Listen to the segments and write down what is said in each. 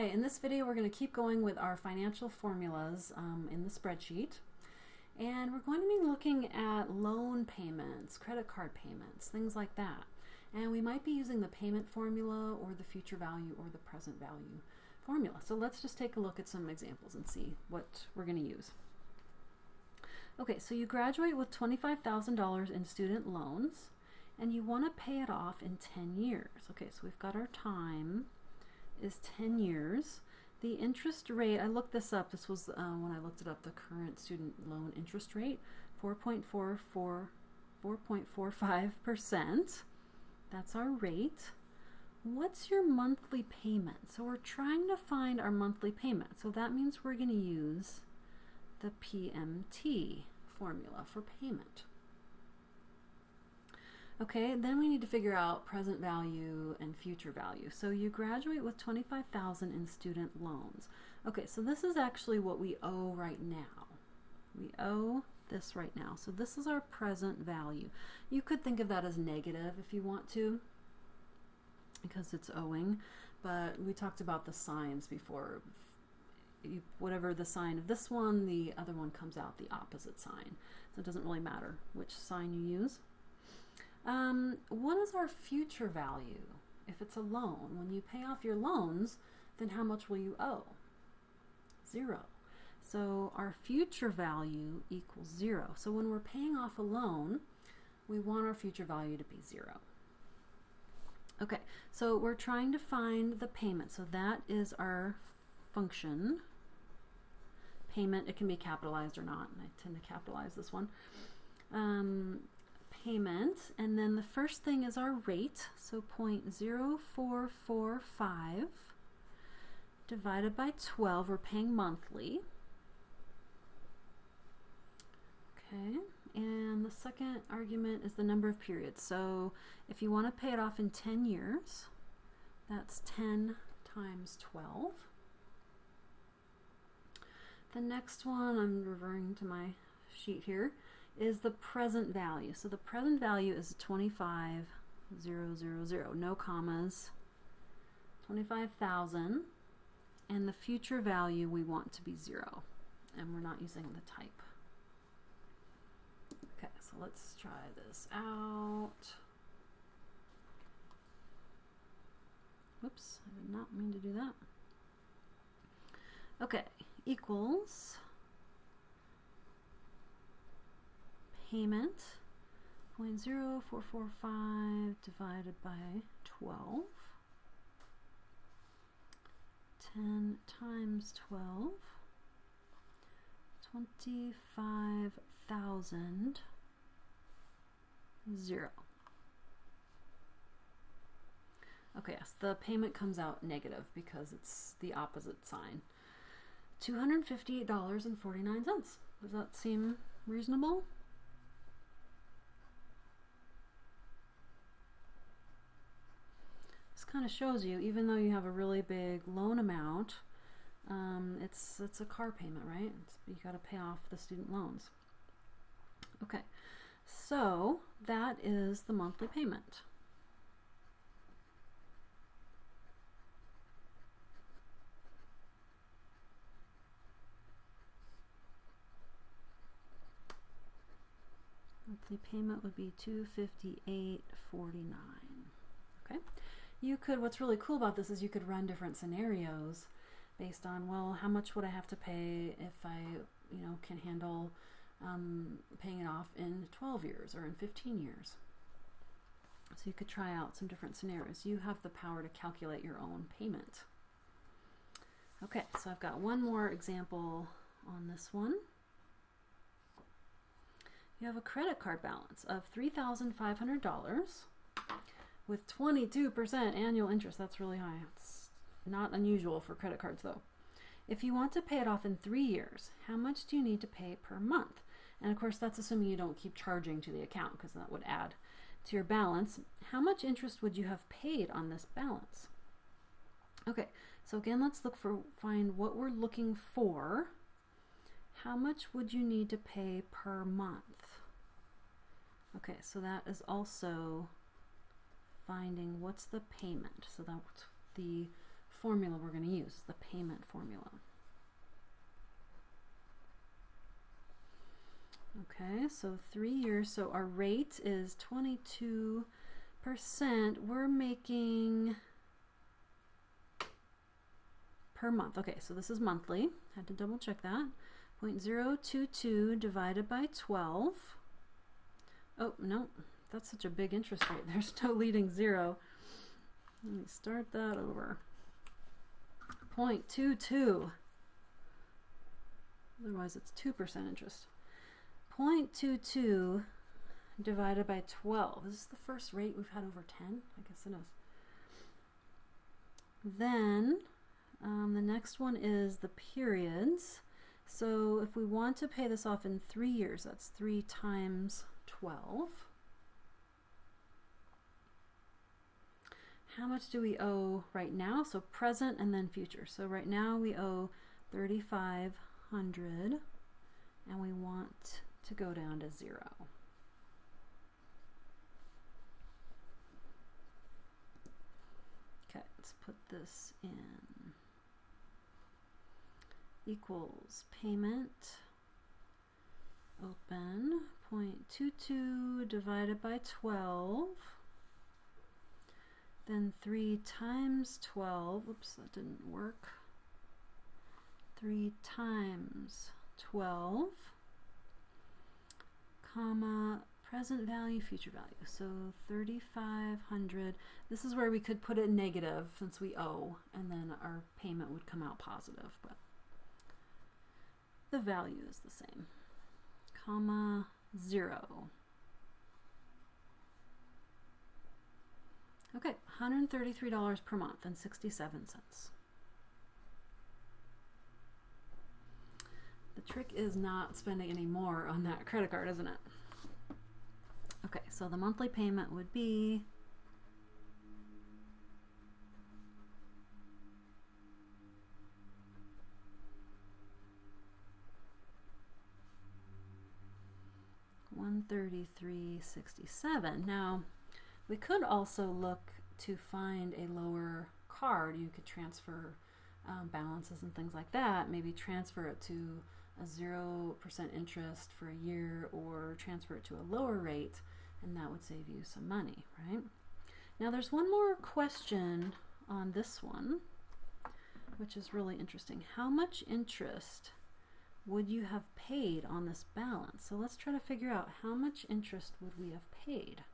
Hi, in this video we're going to keep going with our financial formulas in the spreadsheet, and we're going to be looking at loan payments, credit card payments, things like that. And we might be using the payment formula or the future value or the present value formula. So let's just take a look at some examples and see what we're going to use. Okay, so you graduate with $25,000 in student loans and you want to pay it off in 10 years. Okay, so we've got our time is 10 years. The interest rate, I looked this up, this was when I looked it up, the current student loan interest rate, 4.45%. That's our rate. What's your monthly payment? So we're trying to find our monthly payment. So that means we're going to use the PMT formula for payment. Okay, then we need to figure out present value and future value. So you graduate with $25,000 in student loans. Okay, so this is actually what we owe right now. We owe this right now. So this is our present value. You could think of that as negative if you want to, because it's owing, but we talked about the signs before. Whatever the sign of this one, the other one comes out the opposite sign. So it doesn't really matter which sign you use. What is our future value? If it's a loan, when you pay off your loans, then how much will you owe? 0. So our future value equals 0. So when we're paying off a loan, we want our future value to be 0. Okay, so we're trying to find the payment. So that is our function. Payment, it can be capitalized or not, and I tend to capitalize this one. Payment, and then the first thing is our rate, so 0.0445 divided by 12, we're paying monthly. Okay, and the second argument is the number of periods. So if you want to pay it off in 10 years, that's 10 times 12. The next one, I'm referring to my sheet here, is the present value. So the present value is 25,000, no commas, 25,000, and the future value we want to be 0, and we're not using the type. Okay, so let's try this out. Whoops, I did not mean to do that. Okay, equals payment 0.0445 divided by 12. 10 times 12. 25,000. 0. Okay, yes, the payment comes out negative because it's the opposite sign. $258.49. Does that seem reasonable? This kind of shows you, even though you have a really big loan amount, it's a car payment, right? You got to pay off the student loans. Okay, so that is the monthly payment. Monthly payment would be $258.49. Okay. You could, what's really cool about this is you could run different scenarios based on, well, how much would I have to pay if I, can handle paying it off in 12 years or in 15 years. So you could try out some different scenarios. You have the power to calculate your own payment. Okay, so I've got one more example on this one. You have a credit card balance of $3,500 with 22% annual interest. That's really high. It's not unusual for credit cards though. If you want to pay it off in 3 years, how much do you need to pay per month? And of course that's assuming you don't keep charging to the account, because that would add to your balance. How much interest would you have paid on this balance? Okay, so again, let's find what we're looking for. How much would you need to pay per month? Okay, so that is also finding what's the payment. So that's the formula we're going to use, the payment formula. Okay, so 3 years, so our rate is 22%. We're making per month. Okay, so this is monthly. Had to double check that. 0.022 divided by 12. Oh, no, that's such a big interest rate. There's no leading zero. Let me start that over. 0.22. Otherwise, it's 2% interest. 0.22 divided by 12. This is the first rate we've had over 10. I guess it is. Then the next one is the periods. So if we want to pay this off in 3 years, that's 3 times 12. How much do we owe right now? So present and then future. So right now we owe $3,500 and we want to go down to 0. Okay, let's put this in. Equals payment, open, 0.22 divided by 12, then 3 times 12, oops, that didn't work, 3 times 12, comma, present value, future value. So 3,500, this is where we could put it negative since we owe, and then our payment would come out positive, but the value is the same, comma, 0. Okay, $133 per month and 67 cents. The trick is not spending any more on that credit card, isn't it? Okay, so the monthly payment would be $133.67. Now, we could also look to find a lower card. You could transfer balances and things like that. Maybe transfer it to a 0% interest for a year, or transfer it to a lower rate, and that would save you some money, right? Now, there's one more question on this one, which is really interesting. How much interest would you have paid on this balance? So let's try to figure out how much interest would we have paid.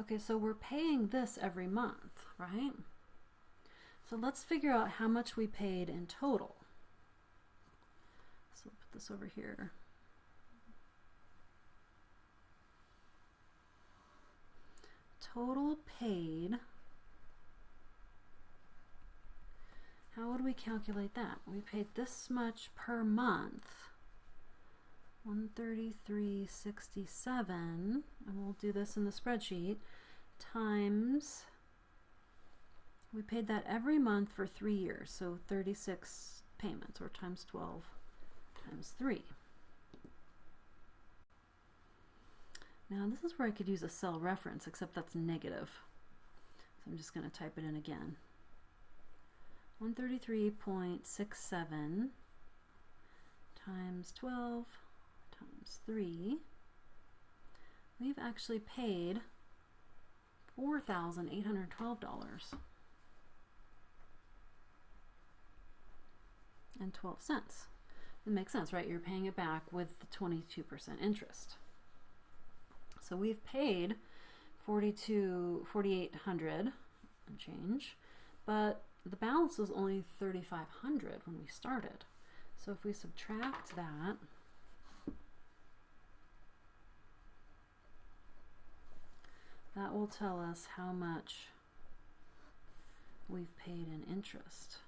Okay, so we're paying this every month, right? So let's figure out how much we paid in total. So put this over here. Total paid. How would we calculate that? We paid this much per month, $133.67, and we'll do this in the spreadsheet, times, we paid that every month for 3 years, so 36 payments, or times 12 times 3. Now this is where I could use a cell reference, except that's negative. So I'm just going to type it in again. 133.67 times 12 times 3. We've actually paid $4,812.12. It makes sense, right? You're paying it back with the 22% interest. So we've paid $4,800 and change, but the balance was only $3,500 when we started. So if we subtract that, that will tell us how much we've paid in interest.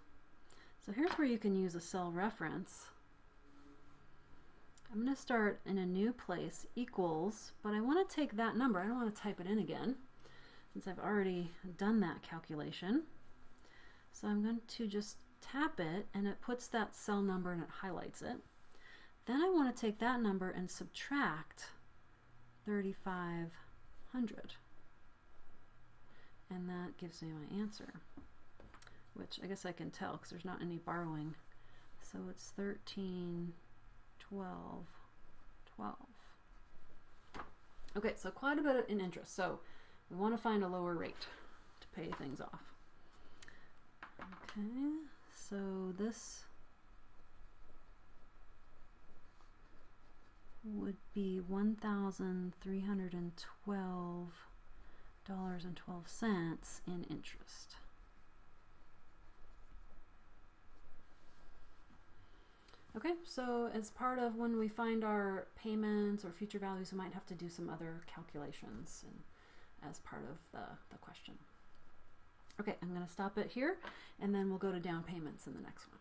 So here's where you can use a cell reference. I'm going to start in a new place, equals, but I want to take that number. I don't want to type it in again since I've already done that calculation. So I'm going to just tap it, and it puts that cell number and it highlights it. Then I want to take that number and subtract 3,500. and that gives me my answer, which I guess I can tell because there's not any borrowing. So it's 13, 12, 12. Okay, so quite a bit in interest. So we want to find a lower rate to pay things off. Okay, so this would be $1,312.12 in interest. Okay, so as part of when we find our payments or future values, we might have to do some other calculations and as part of the question. Okay, I'm going to stop it here, and then we'll go to down payments in the next one.